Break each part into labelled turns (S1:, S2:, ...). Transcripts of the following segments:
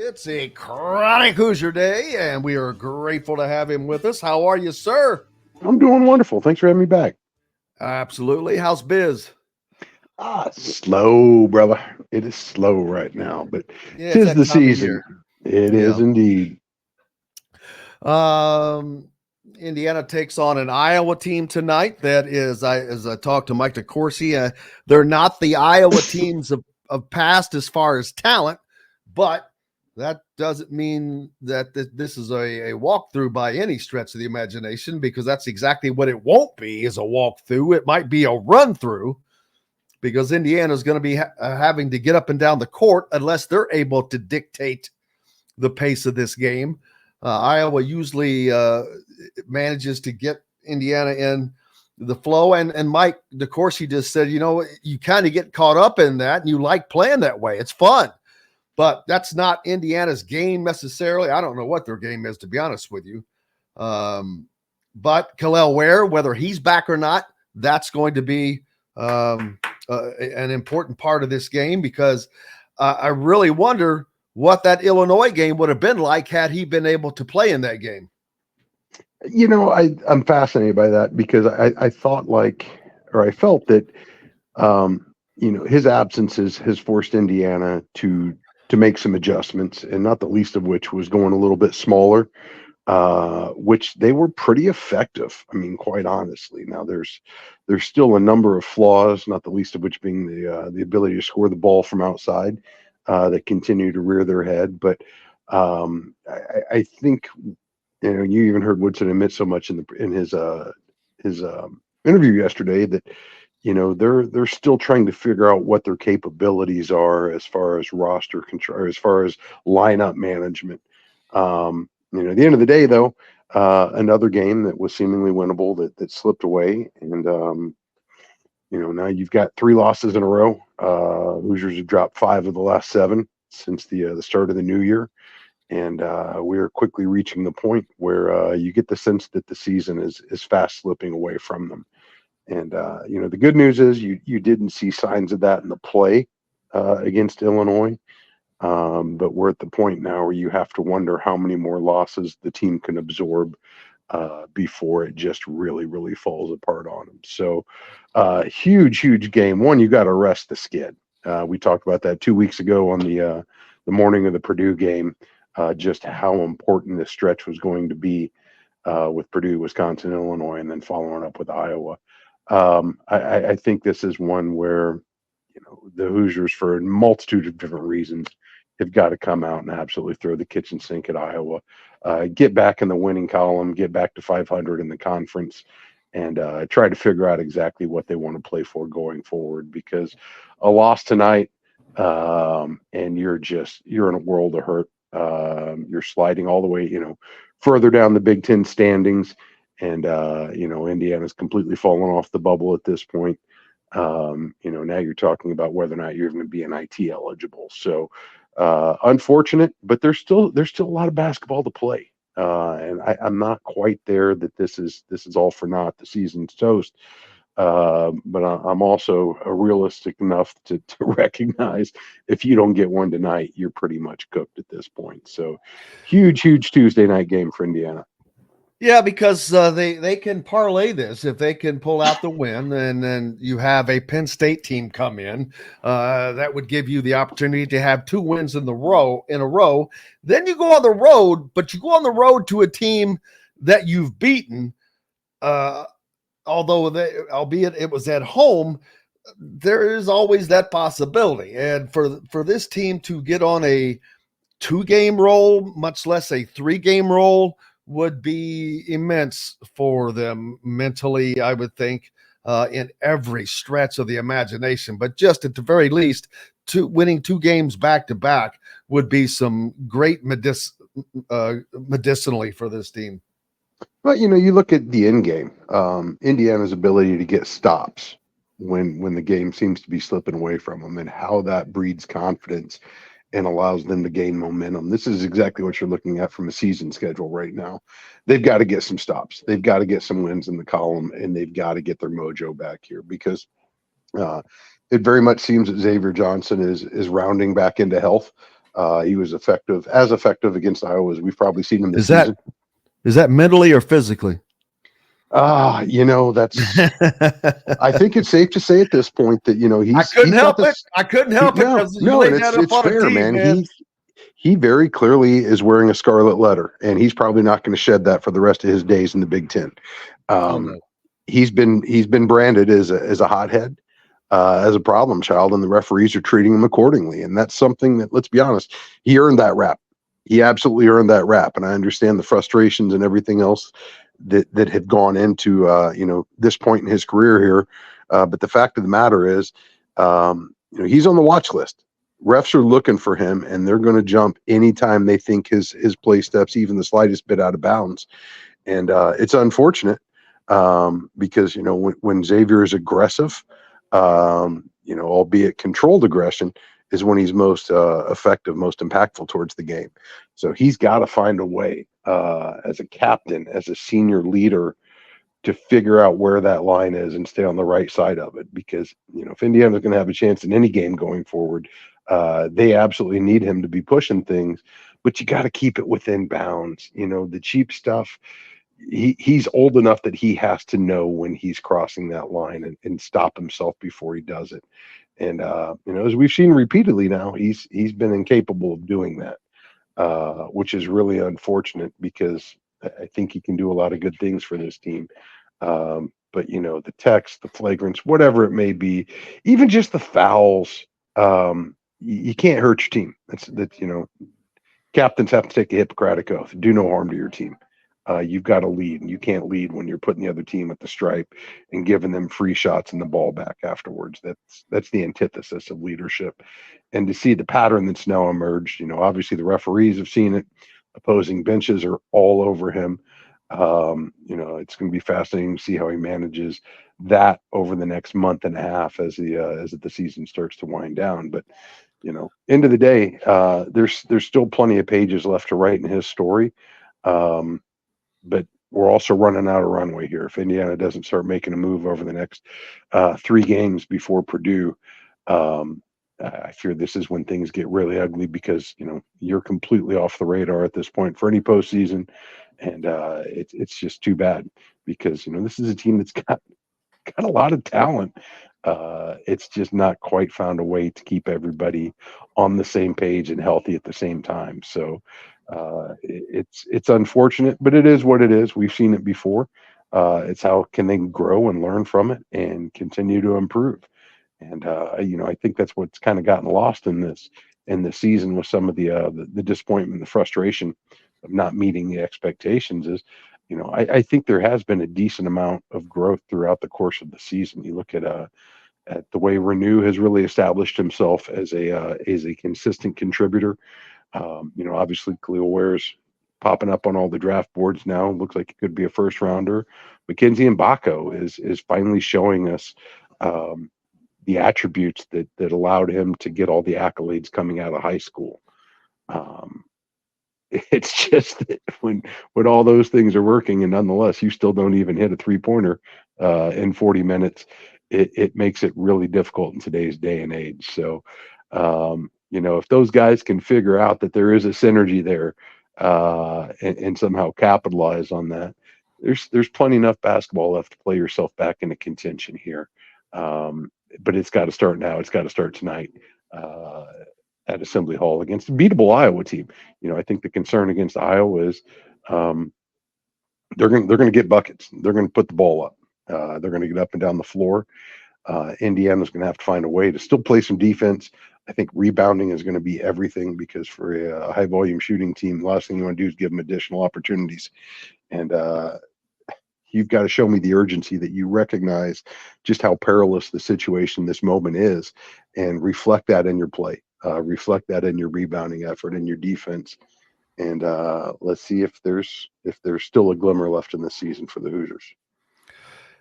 S1: It's a chronic Hoosier day, and we are grateful to have him with us. How are you, sir?
S2: I'm doing wonderful. Thanks for having me back.
S1: Absolutely. How's biz?
S2: Slow, brother. It is slow right now, but
S1: Yeah, it's
S2: tis
S1: that
S2: the
S1: time of
S2: season.
S1: year.
S2: It is
S1: Yeah.
S2: indeed.
S1: Um, Indiana takes on an Iowa team tonight. That is, as I talked to Mike DeCourcy, they're not the Iowa teams of past as far as talent, but that doesn't mean that this is a walkthrough by any stretch of the imagination, because that's exactly what it won't be, is a walkthrough. It might be a run through, because Indiana is going to be having to get up and down the court unless they're able to dictate the pace of this game. Iowa usually manages to get Indiana in the flow. And Mike DeCourcy just said, you kind of get caught up in that and you like playing that way. It's fun. But that's not Indiana's game necessarily. I don't know what their game is, to be honest with you. But Kalel Ware, whether he's back or not, that's going to be an important part of this game, because I really wonder what that Illinois game would have been like had he been able to play in that game.
S2: I'm fascinated by that because I thought I felt that, his absences has forced Indiana to make some adjustments, and not the least of which was going a little bit smaller, which they were pretty effective. I mean, quite honestly. Now there's still a number of flaws, not the least of which being the ability to score the ball from outside, that continue to rear their head. But I think you even heard Woodson admit so much in his interview yesterday that they're still trying to figure out what their capabilities are as far as roster control, as far as lineup management. At the end of the day, though, another game that was seemingly winnable that slipped away, and now you've got 3 losses in a row. Hoosiers have dropped 5 of the last 7 since the start of the new year, and we are quickly reaching the point where you get the sense that the season is fast slipping away from them. And the good news is you didn't see signs of that in the play against Illinois. But we're at the point now where you have to wonder how many more losses the team can absorb before it just really, really falls apart on them. So, huge game. One, you got to rest the skid. We talked about that 2 weeks ago on the morning of the Purdue game, just how important this stretch was going to be with Purdue, Wisconsin, Illinois, and then following up with Iowa. I think this is one where the Hoosiers, for a multitude of different reasons, have got to come out and absolutely throw the kitchen sink at Iowa, get back in the winning column, get back to 500 in the conference, and try to figure out exactly what they want to play for going forward. Because a loss tonight, and you're in a world of hurt. You're sliding all the way, further down the Big Ten standings, and Indiana's completely fallen off the bubble at this point. Now you're talking about whether or not you're going to be NIT eligible. So, unfortunate, but there's still a lot of basketball to play. And I'm not quite there that this is all for naught. The season's toast. But I'm also realistic enough to recognize if you don't get one tonight, you're pretty much cooked at this point. So, huge Tuesday night game for Indiana.
S1: Yeah, because they can parlay this if they can pull out the win, and then you have a Penn State team come in. That would give you the opportunity to have 2 wins in a row. Then you go on the road, but you go on the road to a team that you've beaten. Albeit it was at home, there is always that possibility. And for this team to get on a 2-game roll, much less a 3-game roll, would be immense for them mentally, I would think, in every stretch of the imagination. But just at the very least, winning 2 games back to back would be some great medicinally for this team.
S2: But you look at the end game, Indiana's ability to get stops when the game seems to be slipping away from them, and how that breeds confidence and allows them to gain momentum. This is exactly what you're looking at from a season schedule right now. They've got to get some stops. They've got to get some wins in the column, and they've got to get their mojo back here, because it very much seems that Xavier Johnson is rounding back into health. He was as effective against Iowa as we've probably seen him this
S1: Is that
S2: season.
S1: is that mentally or physically?
S2: That's. I think it's safe to say at this point that
S1: I couldn't
S2: he's got
S1: help it.
S2: this.
S1: I couldn't help it
S2: No,
S1: because you
S2: no, and
S1: laid that up
S2: it's
S1: on a
S2: fair,
S1: team,
S2: man.
S1: man.
S2: He very clearly is wearing a scarlet letter, and he's probably not going to shed that for the rest of his days in the Big Ten.
S1: Oh
S2: Um,
S1: no.
S2: he's been branded as a hothead, as a problem child, and the referees are treating him accordingly. And that's something that, let's be honest, he earned that rap. He absolutely earned that rap, and I understand the frustrations and everything else that had gone into this point in his career here. But the fact of the matter is, he's on the watch list. Refs are looking for him, and they're going to jump anytime they think his play steps even the slightest bit out of bounds. And it's unfortunate, because when Xavier is aggressive, albeit controlled aggression, is when he's most effective, most impactful towards the game. So he's got to find a way, as a captain, as a senior leader, to figure out where that line is and stay on the right side of it. Because if Indiana's going to have a chance in any game going forward, they absolutely need him to be pushing things. But you got to keep it within bounds. The cheap stuff. He's old enough that he has to know when he's crossing that line and stop himself before he does it. And as we've seen repeatedly now, he's been incapable of doing that, which is really unfortunate, because I think he can do a lot of good things for this team. But the text, the flagrants, whatever it may be, even just the fouls, you can't hurt your team. Captains have to take a Hippocratic oath: do no harm to your team. You've got to lead, and you can't lead when you're putting the other team at the stripe and giving them free shots and the ball back afterwards. That's the antithesis of leadership. And to see the pattern that's now emerged, obviously the referees have seen it. Opposing benches are all over him. It's going to be fascinating to see how he manages that over the next month and a half as the season starts to wind down. But end of the day, there's still plenty of pages left to write in his story. But we're also running out of runway here. If Indiana doesn't start making a move over the next 3 games before Purdue, I fear this is when things get really ugly, because you're completely off the radar at this point for any postseason, and it's just too bad, because this is a team that's got a lot of talent. It's just not quite found a way to keep everybody on the same page and healthy at the same time. So it's unfortunate, but it is what it is. We've seen it before. It's how can they grow and learn from it and continue to improve. And I think that's what's kind of gotten lost in this season, with some of the disappointment, the frustration of not meeting the expectations. Is I think there has been a decent amount of growth throughout the course of the season. You look at the way Renew has really established himself as a consistent contributor. Obviously Khalil Ware's popping up on all the draft boards now. Looks like it could be a first rounder. Mackenzie Mbako is finally showing us the attributes that allowed him to get all the accolades coming out of high school. It's just that when all those things are working, and nonetheless you still don't even hit a 3-pointer in 40 minutes, it makes it really difficult in today's day and age. So if those guys can figure out that there is a synergy there, and somehow capitalize on that, there's plenty enough basketball left to play yourself back into contention here. But it's got to start now. It's got to start tonight. At Assembly Hall against a beatable Iowa team. I think the concern against Iowa is they're going to get buckets. They're going to put the ball up. They're going to get up and down the floor. Indiana's going to have to find a way to still play some defense. I think rebounding is going to be everything, because for a high volume shooting team, the last thing you want to do is give them additional opportunities. And you've got to show me the urgency that you recognize just how perilous the situation, this moment is, and reflect that in your play. Reflect that in your rebounding effort and your defense, and let's see if there's still a glimmer left in the season for the Hoosiers.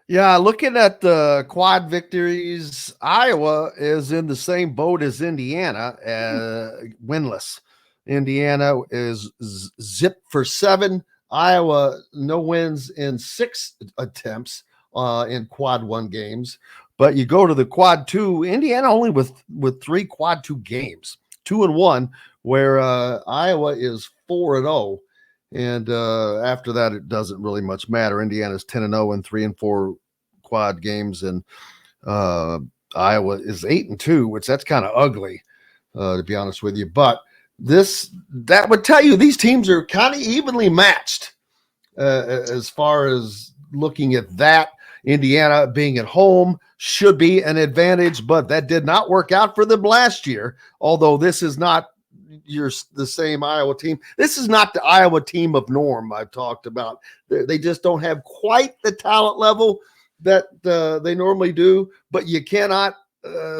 S1: Yeah, looking at the quad victories, Iowa is in the same boat as Indiana, winless. Indiana is zipped for 7. Iowa no wins in 6 attempts in quad 1 games. But you go to the quad 2, Indiana only with 3 quad 2 games. 2-1, where Iowa is 4-0. And after that, it doesn't really much matter. Indiana's 10-0 in 3-4 quad games, and Iowa is 8-2, which that's kind of ugly, to be honest with you. But that would tell you these teams are kind of evenly matched as far as looking at that. Indiana being at home should be an advantage, but that did not work out for them last year. Although this is not the same Iowa team. This is not the Iowa team of norm I've talked about. They just don't have quite the talent level that they normally do, but you cannot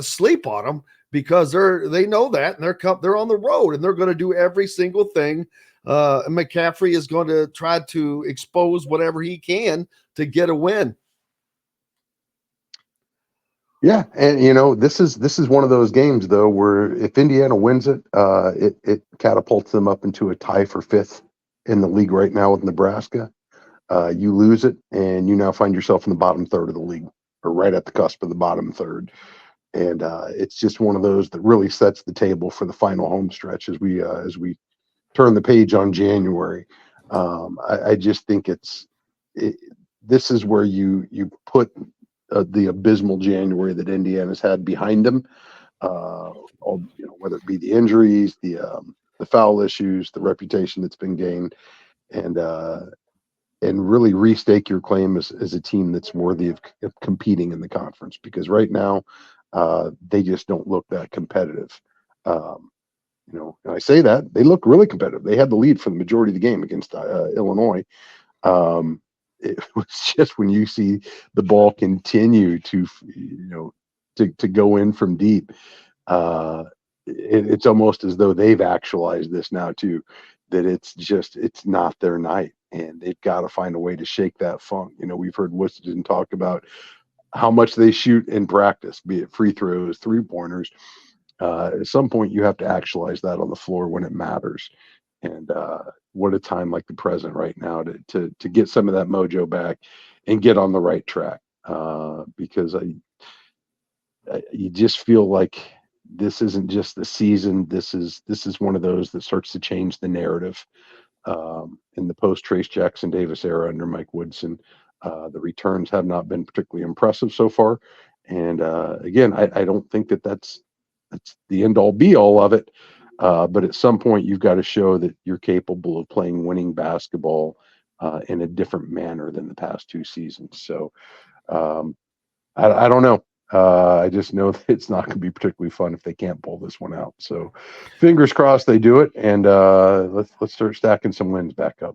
S1: sleep on them because they know that, and they're on the road, and they're going to do every single thing. McCaffrey is going to try to expose whatever he can to get a win.
S2: Yeah, and this is one of those games though where if Indiana wins it, it catapults them up into a tie for 5th in the league right now with Nebraska. You lose it, and you now find yourself in the bottom third of the league, or right at the cusp of the bottom third. And it's just one of those that really sets the table for the final home stretch as we turn the page on January. I just think this is where you put the abysmal January that Indiana's had behind them, whether it be the injuries, the foul issues, the reputation that's been gained, and really restake your claim as a team that's worthy of competing in the conference, because right now they just don't look that competitive. And I say that they look really competitive. They had the lead for the majority of the game against Illinois. It was just when you see the ball continue to go in from deep, it's almost as though they've actualized this now too, that it's not their night, and they've got to find a way to shake that funk. We've heard Woodson talk about how much they shoot in practice, be it free throws, 3-pointers. At some point, you have to actualize that on the floor when it matters. And what a time like the present right now to get some of that mojo back and get on the right track. Because you just feel like this isn't just the season. This is one of those that starts to change the narrative. In the post-Trace Jackson Davis era under Mike Woodson, the returns have not been particularly impressive so far. And again, I don't think that's the end-all be-all of it. But at some point, you've got to show that you're capable of playing winning basketball in a different manner than the past 2 seasons. So I don't know. I just know that it's not going to be particularly fun if they can't pull this one out. So fingers crossed they do it, and let's start stacking some wins back up.